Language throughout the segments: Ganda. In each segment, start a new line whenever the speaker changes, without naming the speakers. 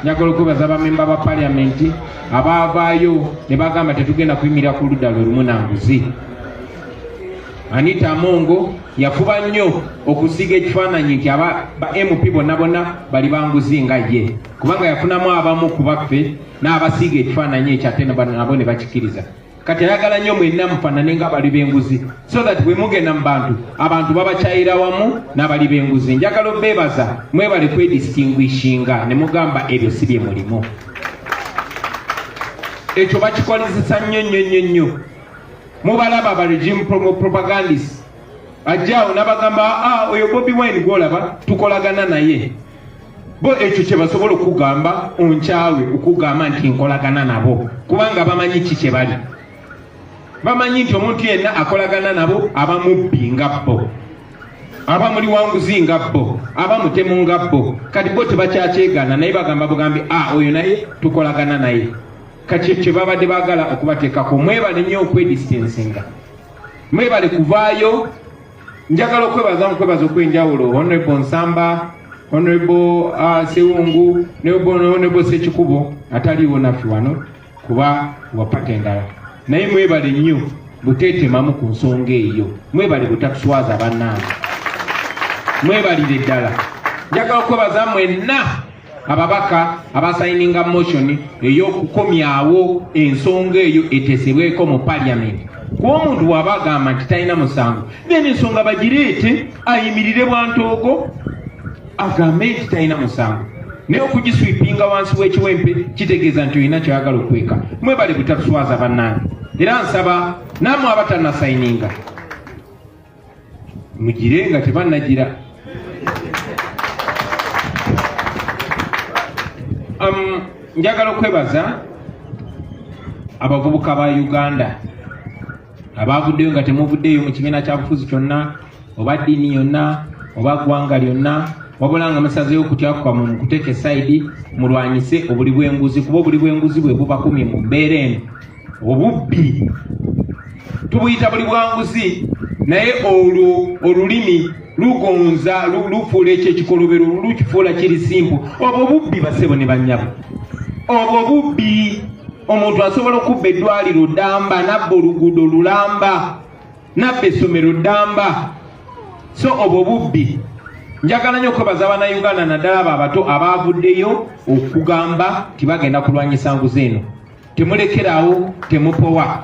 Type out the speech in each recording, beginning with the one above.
njagala okwebaza abamemba ba paliamenti abaavaayo ne bagamba tetugenda kuyimirira ku ludda lwe lumu nanguzi. Anita Amongo yafuba nnyo okusiga ekifaananyi nti ba MP bonna bali banguzi nga ye, kubanga yafunamu abamu ku baffe n'abasiiga ekifaananyi ekyo ate nabo ne bakikiriza. Kati ayagala nnyo mwenna mufaanane nga bali b'enguzi, so that bwe mugenda mu abantu babakyayira wamu n'abali b'enguzi. Njagala obeebaza mwebale kwedistinguishinga ne mugamba ebyo si bye mulimu. Ekyo bakikolezesa nnyo. Mubalaba ba regime propagandist ajjaawo n'abagamba oyo Bobi Wine gwolaba tukolagana naye. Bo ekyo kye basobola okugamba onkyawe okugamba nti nkolagana nabo, kubanga bamanyi ki kye bali. Bamanyi nti omuntu yenna akolagana nabo aba mubbi nga bo, aba muli wanguzi nga bo, aba mutemu nga bo. Kati bo tebakyakyegaana naye bagamba bugambi oyo naye tukolagana naye. Kati kye babadde baagala okubateekako. Mwebale nnyo okwedistancinga, mwebale kuvaayo. Njagala okwebaza okwenjawulo Honorable Nsamba, Honorable Sewungu ne Honorable Sekikubo ataliiwo naffe wano kuba wapata endala, naye mwebale nnyo buteetemamu ku nsonga eyo. Mwebale butatuswaza bannange, mwebalire ddala. Njagala okwebaza mwenna ababaka abasayininga motion ey'okukomyawo ensonga eyo eteesebweko mu Parliament. Kuba omuntu waba agamba nti talina musango, then ensonga bagireete ayimirire bwantoogo agambe nti talina musango, naye okugiswipinga wansi w'ekiwempe kitegeeza nti olina kyoyagala okweka. Mwebale butatuswaza bannange, era nsaba nammwe abatannasayininga mugire nga tebannagira. Njagala okwebaza abavubuka ba Uganda abavuddeyo nga temuvuddeyo mu kibiina kya bufuzi kyonna oba ddiini yonna oba ggwanga lyonna, wabula nga musazeeyo okutyakuka mu kuteeka esaidi mulwanyise obuli bw'enguzi, kuba obuli bw'enguzi bwe bubakumye mu mbeera eno. Obubbi tubuyita buli bwanguzi, naye olulimi lugonza lufuula ekyo ekikolobero lukifuula kiri simpu. Obwo bubbi basebo ne bannyabo, obwo bubbi. Omuntu asobola okubba eddwaliro ddamba, nabba oluguudo lulamba, nabba essomero ddamba, so obwo bubbi. Njagala nnyo okwebaza Abannayuganda naddala abo abato abaavuddeyo okugamba tibagenda kulwanyisa nguzi eno. Temulekerawo, temupowa.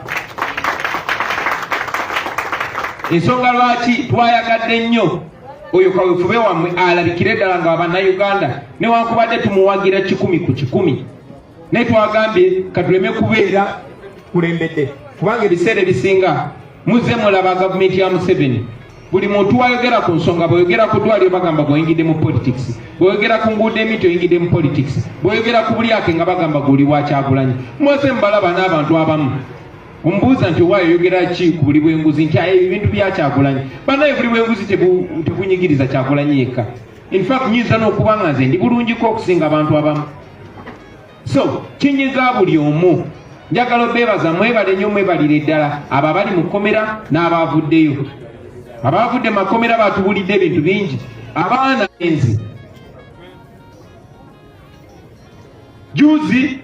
Ensonga lwaki twayagadde nnyo oyo kaweefube wammwe alabikire ddala nga Abannayuganda newankubadde tumuwagira 100 ku 100, naye twagambye katuleme kubeera kulembedde, kubanga ebiseera ebisinga muze mulaba gavumenti ya Museveni. Buli muntu wayogera ku nsonga, bweyogera ku ddwaliro bagamba bw'oyingidde mu politics, bweyogera ku nguudo emiti oyingidde mu politics, bweyogera ku bulyake nga bagamba guli wa Kyagulanyi. Mwese mbalaba n'abantu abamu ombuuza nti owaayo oyogera ki ku buli bw'enguzi, nti ebintu bya Kyagulanyi. Banaye buli bw'enguzi tebunyigiriza Kyagulanyi yekka. In fact nyinza n'okuba nga nze ndi bulungiko okusinga abantu abamu, so kinyiga buli omu. Njagala obeebaza mwebale nnyo, mwebalire ddala abo abali mu kkomera n'abaavuddeyo. Abaavudde makomera batubulidde ebintu bingi. Abaana enzi juzi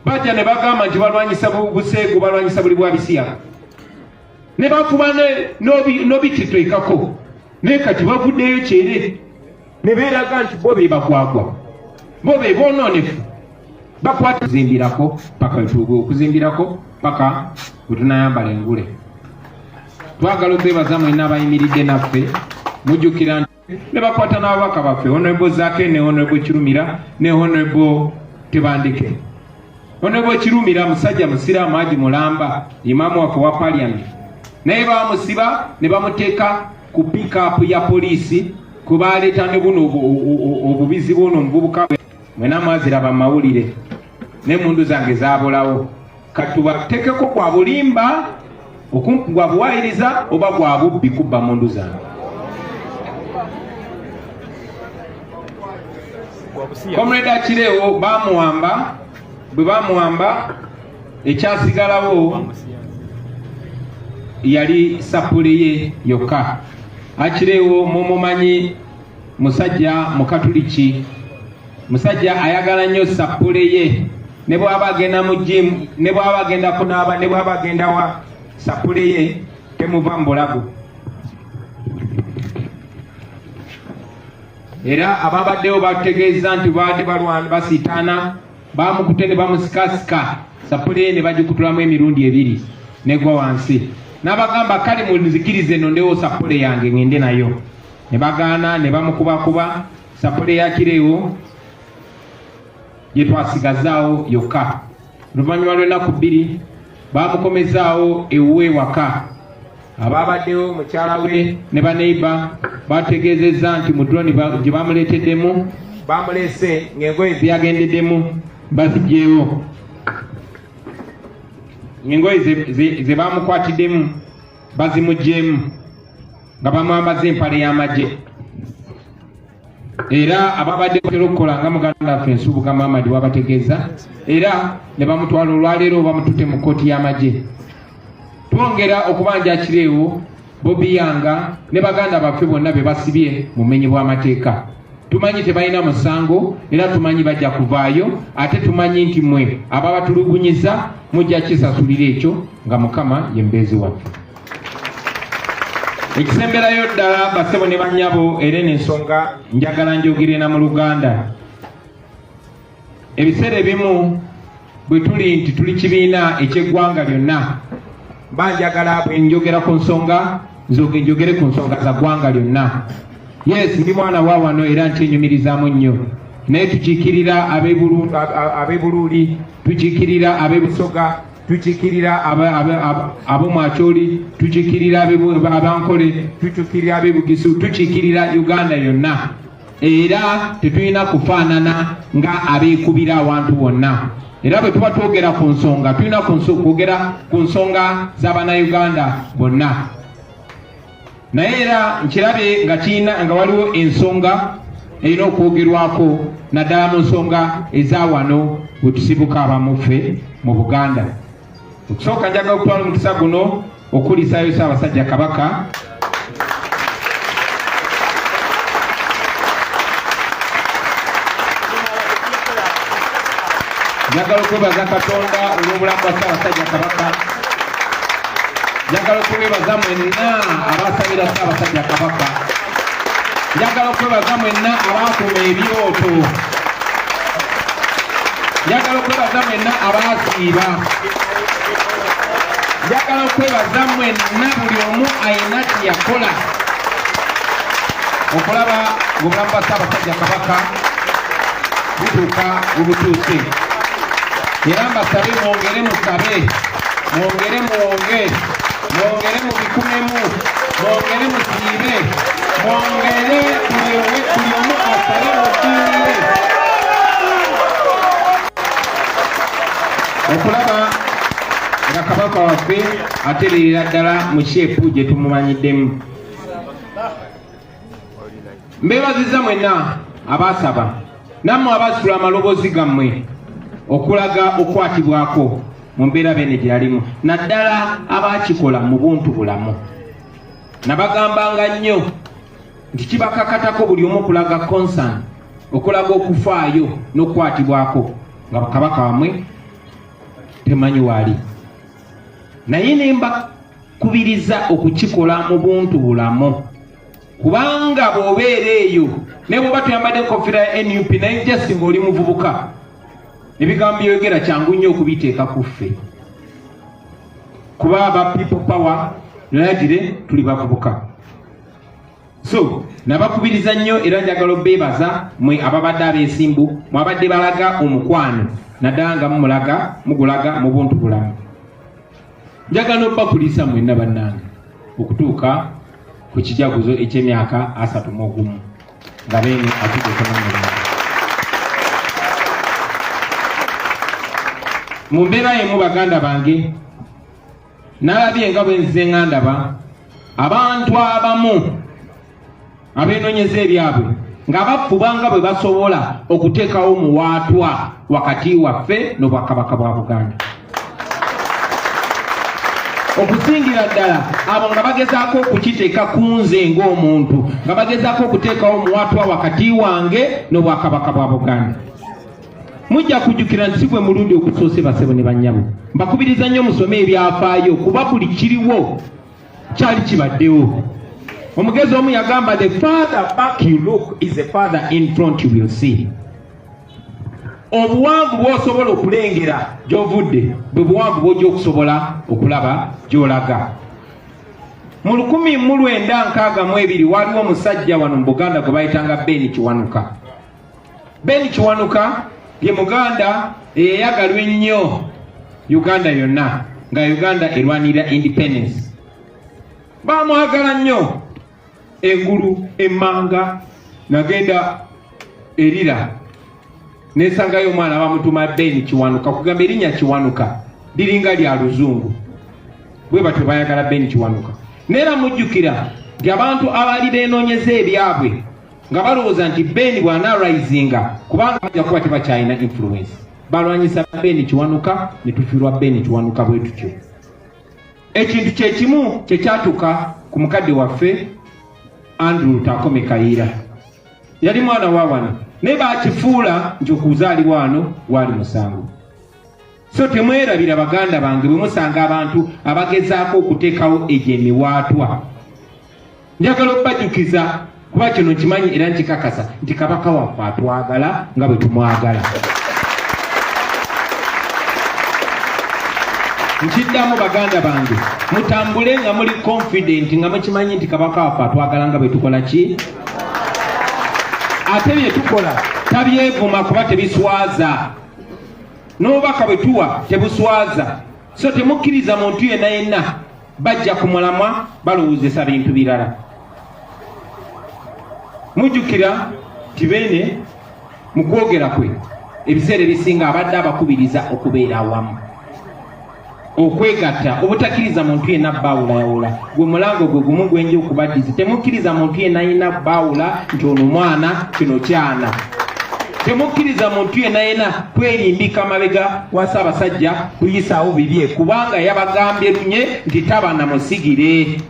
bajja ne bagamba nti balwanyisa buseego, balwanyisa buli bwa bisiyaga, ne bakuba n'obititoikako, naye kati bavuddeyo kyere ne beeraga nti bo be bagwagwa, bo be boonoonefu. Bakwata okuzimbirako paka okuzimbirako paka wetunayambala engule. Twagala okwebaza mwenna abayimiridde naffe, mujjukira nti ne bakwata n'ababaka baffe Honorable Zaake ne Honorable Kirumira ne Honorable Tebandeke. Honorable Kirumira musajja musiraamu aji mulamba, imaamu waffe wa Parliament, naye bamusiba ne bamuteeka ku pick-up ya poliisi kubaleeta ne buno obubizi buno omuvubuka. Mwena mwaziraba mawulire n'emmundu zange zaabulawo. Katubateekeko gwa bulimba, gwa buwaayiriza oba gwa bubbi kubba mundu zange. Comrade Akireewo bamuwamba, bwe bamuwamba ekyasigalawo yali sapule ye yokka. Akireewo mumumanyi musajja mukatuliki musajja ayagala nnyo sapule ye ne bw'aba agenda mu gym ne bw'aba agenda kunaaba ne bw'aba agenda wa sapule ye temuva mu bulago. Era ababaddewo bategeeza nti baadde balwana basiitaana bamukute ne bamusikasika sapule ye ne bagikutulamu emirundi 2 negwa wansi. N'abagamba kale munzikirize nondewo sapule yange ngende nayo. Ne bagaana ne bamukubakuba sapule ya kireewo ye twasigazaawo yokka. Oluvannyuma lw'ennaku 2 bamukomezaawo ewuwe waka. Ababaddewo mukyala we ne baneiba bategeezezza nti mu drone gye bamuleeteddemu bamuleese ng'engoye zyagendeddemu bazigyewo. Ng'engoye ze bamukwatiddemu bazimugyemu nga bamwambaza empale y'amagye. Era ababadde batera okukola nga muganda waffe Nsubuga Muhammad wabategeeza, era ne bamutwala olwaleero bamutute mu kkooti y'amagye. Twongera okubanja kireewo Bobby Yanga ne baganda baffe bonna be basibye mu bumenyi bw'amateeka. Tumanyi tebalina musango era tumanyi bajja kuvaayo, ate tumanyi nti mmwe ababatulugunyiza mujja kisasulira ekyo nga Mukama ye mbeezi waffe. Ekisemberayo ddala basebo ne bannyabo era n'ensonga njagala njogere na mu Luganda. Ebiseera ebimu bwe tuli nti tuli kibiina eky'eggwanga lyonna, banjagala bwe njogera ku nsonga njogere ku nsonga za ggwanga lyonna. Yes, ndi mwana wa wano era nkyenyumirizaamu nnyo, naye tukiikirira ab'Ebuluuli, tukiikirira ab'Ebusoga, tukiikirira ab'Omwacholi, tukiikirira ab'Ankole, tukiikirira ab'Ebugisu, tukiikirira Uganda yonna. Era tetulina kufaanana nga abeekubira awantu bonna. Era bwe tuba twogera ku nsonga tulina kwogera ku nsonga z'Abannayuganda bonna. Naye era nkirabe nga waliwo ensonga erina okwogerwako naddala mu nsonga eza wano bwe tusibuka abamuffe mu Buganda. Okusooka njagala okutwala omukisa guno okulisaayo Ssaabasajja Kabaka njagala okwebaza Katonda olw'obulamu bwa Ssaabasajja Kabaka. Njagala okwebaza mwenna abasabira Ssaabasajja Kabaka. Njagala okwebaza mwenna abakuuma ebyoto. Njagala okwebaza mwenna abasiiba. Njagala okwebaza mwenna buli omu ayina kye yakola okulaba ng'obulamu bwa Ssaabasajja Kabaka butuuka obutuuse. Era mbasabe mwongere musabe, mwongere muwonge, mwongere mubikumemu, mwongere musiibe, mwongere buli omu asabe mukiire okulaba nga Kabaka waffe atereera ddala mu sheepu gye tumumanyiddemu. Mbeebazizza mwenna abaasaba nammwe abaasitula amaloboozi gammwe okulaga okwatibwako mu mbeera bene gyalimu, naddala abakikola mu buntu bulamu. Nabagambanga nnyo nti kibakakatako buli omu okulaga concern, okulaga okufaayo n'okukwatibwako nga Kabaka wamwe temanyi waali. Naye ne mbakubiriza okukikola mu buntu bulamu, kubanga bw'obeera eyo ne bw'oba tuyambadde enkofiira ya NUP naye just ng'oli muvubuka, ebigambo byogera kyangu nnyo okubiteeka ku ffe, kuba aba people power lagire tuli bavubuka. So nabakubiriza nnyo era njagala obeebaza mwe ababadde abeesimbu, mwabadde balaga omukwano naddala nga mugulaga mu buntu bulamu. Njagala n'obakulisa mwenna bannange okutuuka ku kijaguzo eky'emyaka 31 nga beene atugekonomulungi. Mu mbeera yemu baganda bange, nalabye nga bwe nzize nga ndaba abantu abamu abeenoonyeza ebyabwe nga bafuba nga bwe basobola okuteekawo muwaatwa wakati waffe n'Obwakabaka bwa Buganda. okusingira ddala abo nga bagezaako okukiteeka ku nze ng'omuntu nga bagezaako okuteekawo muwatwa wakati wange n'obwakabaka bwa Buganda. Mujja kujjukira nti si gwe mulundi okusoose basebo ne bannyabo. Mbakubiriza nnyo musome ebyafaayo kuba buli kiriwo kyali kibaddewo. Omugezi omu yagamba the farther back you look is the farther in front you will see. Obuwanvu bw'osobola okulengera gy'ovudde bwe buwanvu bw'ojja okusobola okulaba gy'olaga. Mu 1962 waliwo omusajja wano mu Buganda gwe bayitanga Ben Kiwanuka. Ben Kiwanuka ye Muganda eyayagalwa ennyo Uganda yonna nga Uganda erwanira independence. Bamwagala nnyo engulu emmanga nagenda erira nesangayo omwana bamutuma Ben Kiwanuka kugamba erinnya Kiwanuka liringa lya luzungu bwe batyo bayagala Ben Kiwanuka. Neera mujjukira nti abantu abaali beenoonyeza ebyabwe nga balowooza nti Ben bw'anaarisinga kubanga bajja kuba tebakyalina influence balwanyisa Ben Kiwanuka ne tufiirwa Ben Kiwanuka bwe tutyo. Ekintu kye kimu kye kyatuuka ku mukadde waffe Andrew Takome Kayiira. Yali mwana wa wano naye baakifuula nti okuzaalibwa wano waali musango. So temwerabira baganda bange bwe musanga abantu abagezaako okuteekawo egyo emiwaatwa. Njagala okubajjukiza kuba kino kimanyi era nkikakasa nti kabaka waffe atwagala nga bwe tumwagala. Nkiddamu baganda bange mutambule nga muli confident nga mukimanyi nti kabaka waffe atwagala nga bwe tukola ki. Ate bye tukola tabyevuma kuba tebiswaza. N'obubaka bwe tuwa tebuswaza. So temukkiriza muntu yenna yenna bajja ku mulamwa balowoozesa bintu birala. Mujjukira nti Beene mu kwogera kwe ebiseera ebisinga abadde abakubiriza okubeera awamu, okwegatta, obutakkiriza muntu yenna baawulayawula. Gwe mulango gwe gumu gwenja okubaddiza. Temukkiriza muntu yenna yenna baawula nti ono mwana kino kyana. Temukkiriza muntu yenna yenna kwerimbika mabega wa Ssaabasajja kuyisaawo bibye kubanga yabagambye lunye nti taba na musigire.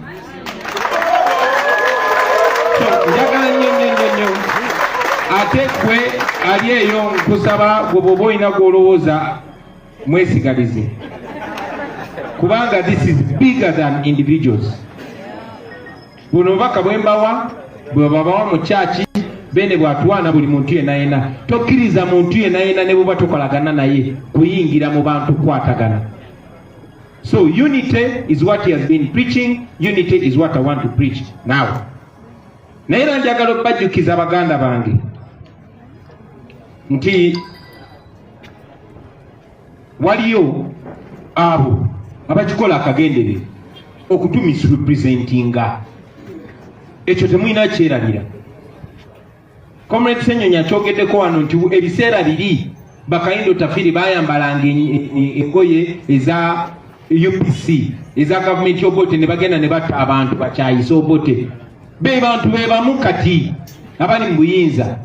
Njagala nnyo ate kwe ali eyo nkusaba gwe bw'oba olina gw'olowooza mwesigalize kubanga this is bigger than individuals. Buno bubaka bwe mbawa bwe babawa mu kyaki Beene bw'atwana buli muntu yenna yenna. Tokkiriza muntu yenna yenna ne buba tokolagana naye kuyingira mu bantu kwatagana. So unity is what he has been preaching. Unity is what I want to preach now. Naye era njagala okubajjukiza baganda bange nti waliyo abo abakikola akagendere okutumisrepresentinga. Ekyo temulina kyerabira. Comrade Ssenyonyi akyogeddeko wano nti ebiseera biri Bakayindo Tafiri bayambalanga engoye eza UPC eza gavumenti y'Obote ne bagenda ne batta abantu bakyayisa Obote. Be bantu be bamu kati abali mu buyinza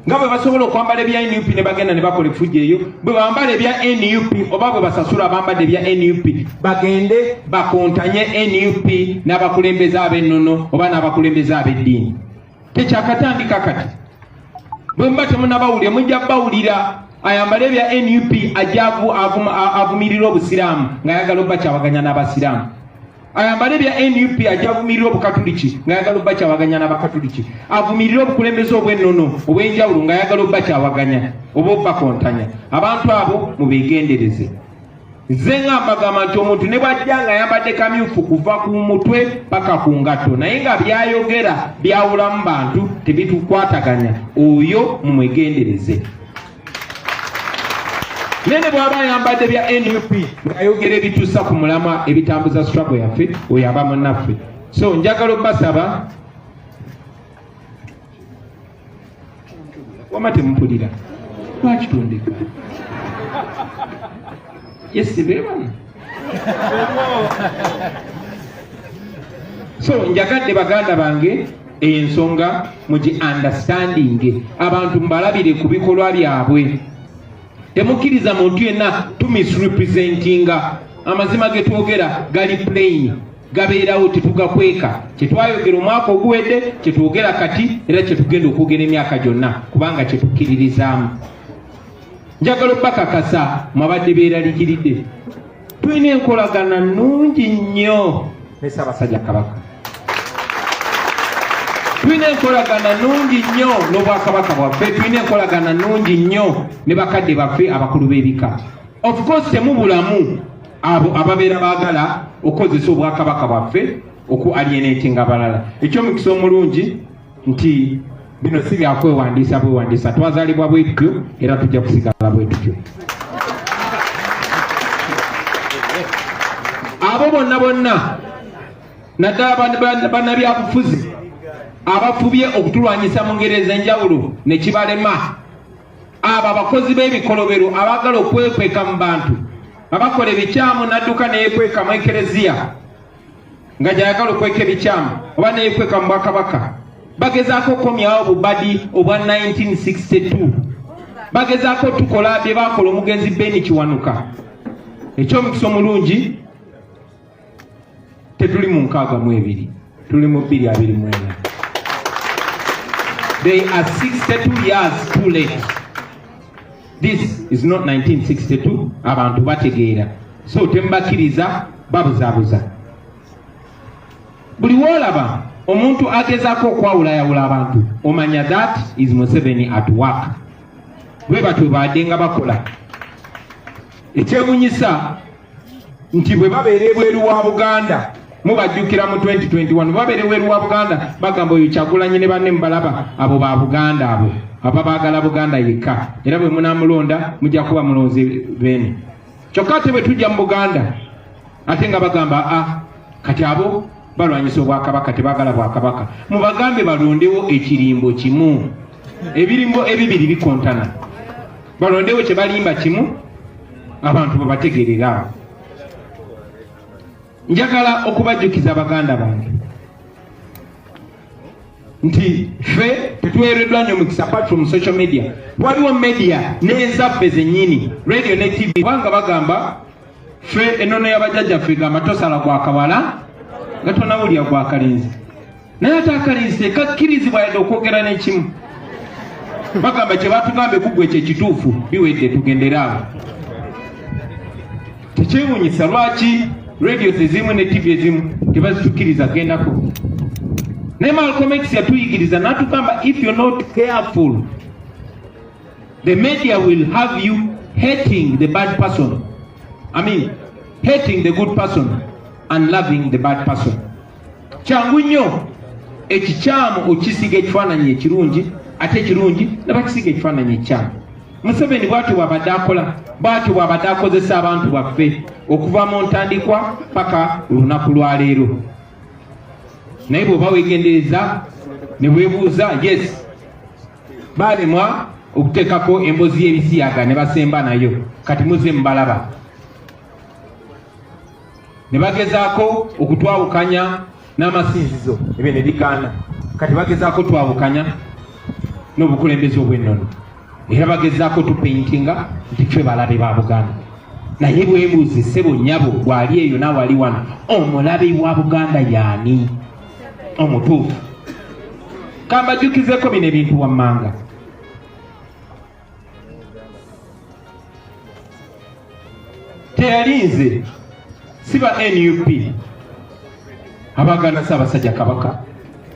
nga bwe basobola okwambala ebya NUP ne bagenda ne bakola effujjo eyo, bwe bambala ebya NUP oba bwe basasula abambadde ebya NUP bagende bakontanye NUP n'abakulembeze ab'ennono oba n'abakulembeze ab'eddiini. Tekyakatandika kati. Bwe mba temunabawulira mujja bawulira ayambala ebya NUP ajja avumirira obusiraamu ng'ayagala obbakyawaganya n'abasiraamu. Ayambala ebya NUP ajja avumirira obukatuliki ng'ayagala obbakyawaganya n'abakatuliki. Avumirira obukulembeze obw'ennono obw'enjawulo ng'ayagala obbakyawaganya oba obbakontanya. Abantu abo mubeegendereze. Nze ngambagamba nti omuntu ne bw'ajja ng'ayambadde kamyufu kuva ku mutwe paka ku ngatto naye nga byayogera byawulamu bantu tebitukwataganya, oyo mumwegendereze. Nene bw'aba ayambadde bya NUP ng'ayogera ebituusa ku mulamwa ebitambuza struggle yaffe oyo aba munnaffe. So njagala obbasaba wama temumpulira lwakitondeka Yes, bebamu. So njagadde baganda bange ensonga mugi understanding abantu mbalabire ku bikolwa byabwe. Temukiriza muntu yenna tumisrepresentinga. Amazima ge twogera gali plain, gabeerawo tetugakweka. Kyetwayogera omwaka oguwedde, kyetwogera kati, era kyetugenda okwogera emyaka gyonna, kubanga kyetukkiririzaamu. Njagala obbakakasa mwabadde beeraliikiridde. Tulina enkolagana nnungi nnyo ne Ssaabasajja Kabaka. Tulina enkolagana nnungi nnyo n'Obwakabaka bwaffe, tulina enkolagana nnungi nnyo ne bakadde baffe abakulu b'ebika. Of course temubulamu abo ababeera baagala okukozesa Obwakabaka bwaffe okualienatinga abalala. Ekyomukisa omulungi nti bino si byakwewandiisa bwewandiisa, twazaalibwa bwe tutyo era tujja kusigala bwe tutyo. Abo bonna naddala bannabyabufuzi abafubye okutulwanyisa mu ngeri ez'enjawulo ne kibalema, abo abakozi b'ebikolobero abaagala okwekweka mu bantu, abakola ebikyamu n'adduka neyekweka mu ekereziya nga gyayagala okweka ebikyamu oba neyekweka mu Bwakabaka, bagezaako okukomyawo obubadi obwa 1962, bagezaako tukola bye baakola omugenzi Ben Kiwanuka. Ekyomukisa omulungi tetuli mu 62, tuli mu 2024. They are 62 years too late. This is not 1962. Abantu bategeera. So tembakiriza babuzaabuza. Buli wolaba omuntu agezaako okwawulayawula abantu, omanya that is Museveni at work. Bwe batwe badde nga bakola. Ekyewunyisa nti bwe babeera ebweru wa Buganda, mubajjukira mu 2021 babeera ebweru wa Buganda bagamba oyo Kyagulanyi ne banne mubalaba abo ba Buganda, abo ababaagala Buganda yekka, era bwe munamulonda mujja kuba mulonzi beene. Kyokka ate bwe tujja mu Buganda ate nga bagamba kati abo balwanyisa Obwakabaka, tebaagala Bwakabaka. Mubagambe balondewo ekirimbo kimu, ebirimbo ebibiri bikontana, balondewo kye balimba kimu, abantu babategerera. Njagala okubajjukiza Baganda bange nti ffe tetuweereddwa nnyo mukisa apart from social media. Waliwo media n'enzabbe zennyini, radio ne TV, kubanga bagamba ffe ennono y'abajjajjaffe gamba tosala gwa kawala nga tonawulya gwa kalinzi, naye ate akalinzi tekakkirizibwa yadde okwogera n'ekimu. Bagamba kye batugambe kuggwe ekyo ekituufu, biwedde tugendera awo. Tekyewuunyisa lwaki radio ezimu ne TV ezimu tebazitukiriza gendako. Ne Malcolm X yatuyigiriza n'atugamba if you're not careful, the media will have you hating the bad person. Hating the good person and loving the bad person. Kyangu nnyo ekikyamu okisiga ekifaananyi ekirungi, ate ekirungi ne bakisiga ekifaananyi ekikyamu. Museveni bw'atyo bw'abadde akola, bw'atyo bw'abadde akozesa abantu baffe okuva mu ntandikwa paka olunaku lwa leero. Naye bw'oba weegendereza ne weebuuza, yes, baalemwa okuteekako emboozi y'ebisiyaga ne basemba nayo, kati muze mubalaba. Ne bagezaako okutwawukanya n'amasinzizo, ebyo ne bikaana, kati bagezaako twawukanya n'obukulembeze obw'ennono. Era bagezaako tupaintinga nti ffe balabe ba Buganda. Naye bwebuuze ssebo nnyabo gwali eyo naawe ali wano, omulabe wa Buganda y'ani omutuufu? Kambajjukizeko bino ebintu wammanga. Teyali nze, si ba NUP abaagala Ssaabasajja Kabaka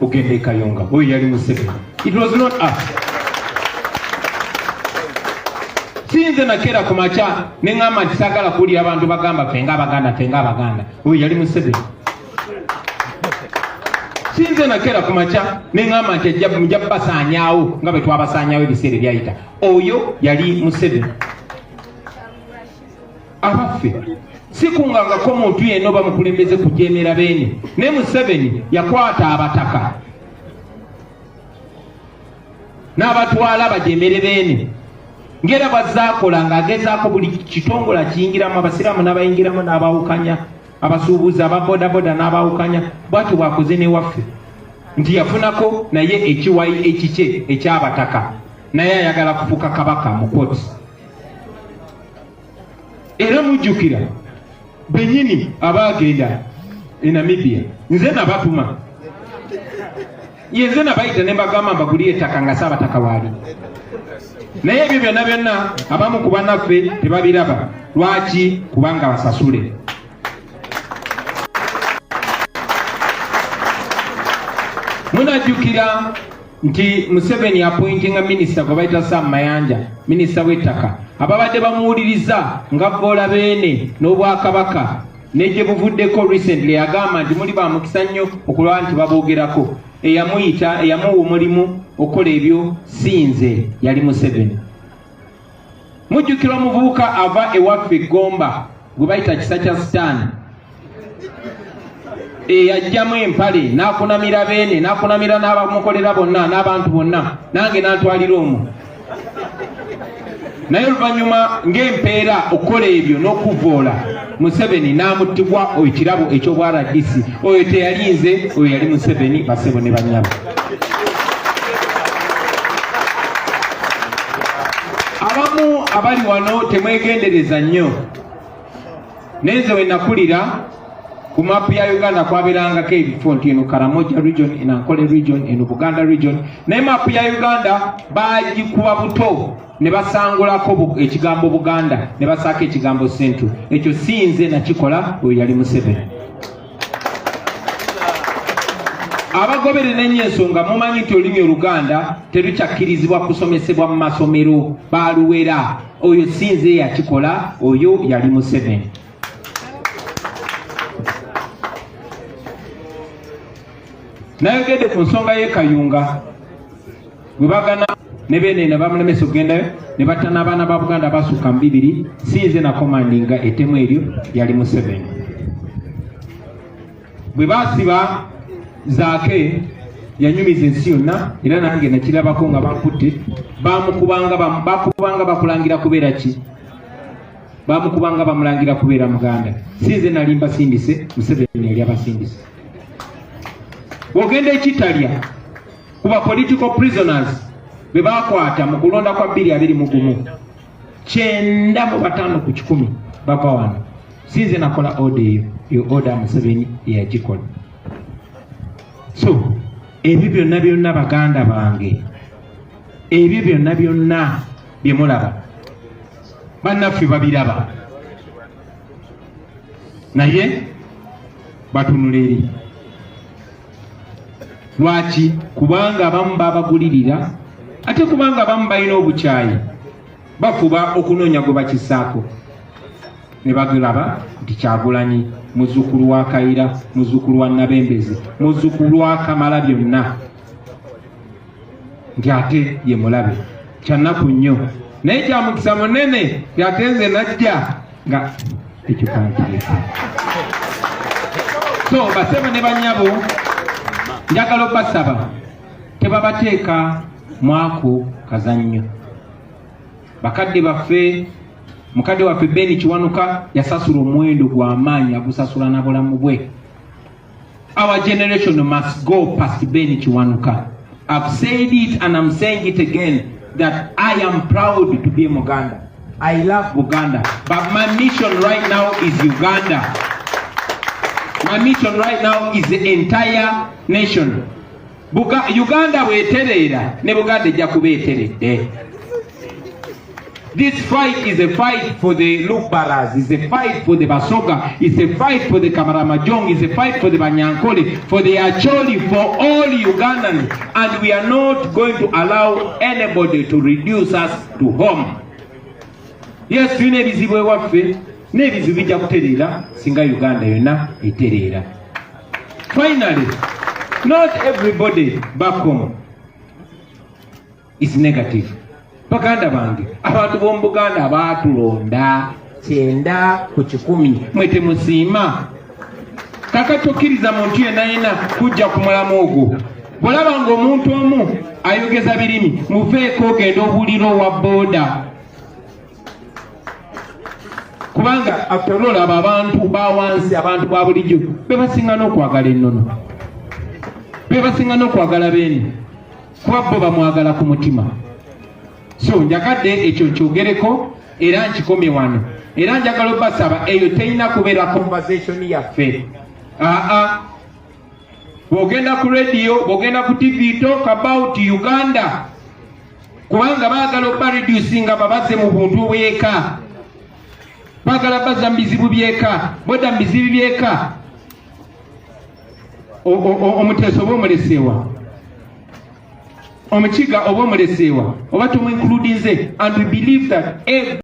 ogenda e Kayonga, oyo yali Museveni. It was not us. Sinze nakera ku makya ne ngamba nti saagala kuwulira abantu bagamba fenga Abaganda, oyo yali Museveni. Sinze nakera ku makya ne ngamba nti mujja kubasaanyaawo nga bwe twabasaanyaawo ebiseera ebyayita, oyo yali Museveni. Abaffe si kungangako muntu yenna oba mukulembeze kujeemera beene, ne Museveni yakwata abataka n'abatwala bajeemere beene. Ngera bazaakola ng'agezaako buli kitongola kiyingiramu, abasiraamu n'abayingiramu n'abawukanya, abasuubuzi, ababodaboda n'abawukanya. Bw'atyo bwakoze n'ewaffe nti yafunako naye ekiwayi ekikye eky'abataka, naye ayagala kufuuka kabaka mu kooti. era mujjukira benyini abagenda e Namibia nze nabatuma yenze nabayita ne mbagamba mbagulire ettaka nga Ssaabataka waali naye ebyo byonna byonna abamu ku bannaffe tebabiraba. Lwaki? Kubanga basasule. Munajjukira nti Museveni appointinga minisita gwe bayita Sam Mayanja, minisita w'ettaka, ababadde bamuwuliriza nga Boola Beene n'Obwakabaka n'egye buvuddeko recently agamba nti muli bamukisa nnyo okulaba nti baboogerako. Eyamuyita eyamuwa omulimu okukola ebyo sinze yali Museveni. Mujjukira omuvubuka ava ewaffe Gomba gwe bayita Kisa kya Sitaani yajjamu empale n'akunamira Beene n'akunamira n'abamukolera bonna n'abantu bonna nange n'antwalira omwo. Naye oluvannyuma ng'empeera okukola ebyo n'okuvoola Museveni n'amuttibwa ekirabo eky'obwa RDC. Oyo teyalinze, oyo yali Museveni, basebo ne banyabo. Abamu abali wano temwegendereza nnyo. Nenze we nakulira ku mapu ya Uganda kwaberangako ebifo nti eno Karamoja region, eno Ankole region, eno Buganda region. Naye mapu ya Uganda bagikuba buto ne basangulako ekigambo Buganda ne basaako ekigambo Central. Ekyo sinze nakikola, oyo yali Museveni. Abagoberera ennyo ensonga mumanyi nti olulimi Oluganda terukyakkirizibwa kusomesebwa mu masomero, baluwera. Oyo sinze yakikola, oyo yali Museveni. Nayogedde ku nsonga y'e Kayunga bwe bagana ne Beene ne bamulemesa okugendayo ne batta n'abaana ba Buganda basukka mu 2. Sinze na komandinga ettemu eryo yali Museveni. Bwe basiba Zaake yanyumiza ensi yonna era nange nakirabako nga bakutte bakubanga bakulangira kubeera ki? Bamukubanga bamulangira kubeera Muganda. Sinze nali mbasindise, Museveni yali abasindise. Ogenda ekitalya kuba political prisoners be bakwata mu kulonda kwa 2021 9 ku 10 bava wano. Sinze nakola order eyo order Museveni yagikola. So ebyo byonna byonna baganda bange, ebyo byonna byonna bye mulaba bannaffe babiraba naye batunula eri. Lwaki? Kubanga abamu babagulirira ate kubanga abamu balina obukyayi bafuba okunoonya gwe bakisaako ne bagiraba nti Kyagulanyi muzzukulu wa Kaira, muzzukulu wa Nabembezi, muzzukulu wa Kamalabyonna nti ate ye mulabe. Kyannaku nnyo naye kya mukisa munene ate nze najja nga ekikankirisa. So basebo ne banyabo njagala obbasaba tebabateeka mwako kazannyo. Bakadde baffe, mukadde waffe Beni Kiwanuka yasasula omuwendo gw'amaanyi agusasula na bulamu bwe. Our generation must go past Beni Kiwanuka. I've said it and I'm saying it again that I am proud to be a Muganda. I love Buganda, but my mission right now is Uganda. My mission right now is the entire nation. Uganda weterera ne Buganda ejja kubeeteredde. This fight is a fight for the Lukbaras, it's a fight for the Basoga, it's a fight for the Kamaramajong, it's a fight for the Banyankole, for the Acholi, for all Ugandans, and we are not going to allow anybody to reduce us to home. Yes, tulina ebizibu ewaffe n'ebizibu bijja kutereera singa Uganda yonna etereera. Finally, not everybody back home is negative. Baganda bange, abantu b'omu Buganda baatulonda 9 ku 10 mwete musiima. Kakati okkiriza muntu yenna kujja ku mulamu ogwo. Bw'olaba ng'omuntu omu ayogeza birimi, muveeko ogenda obulira owa booda. Kubanga after all abo abantu ba wansi, abantu ba bulijjo be basinga n'okwagala ennono, be basinga n'okwagala Beene kuba bo bamwagala ku mutima. So njakadde ekyo kyogereko era nkikomye wano era njagala obasaba eyo terina kubeera conversation yaffe. Bw'ogenda ku radio, bw'ogenda ku TV, talk about Uganda. Kubanga baagala obareducinga babaze mu buntu bw'eka. Baagala bazza mu bizibu by'eka, boda mu bizibu by'eka. Omuteeso oba omuleseewa, omukiga oba omuleseewa, oba tumuinclude nze, and we believe that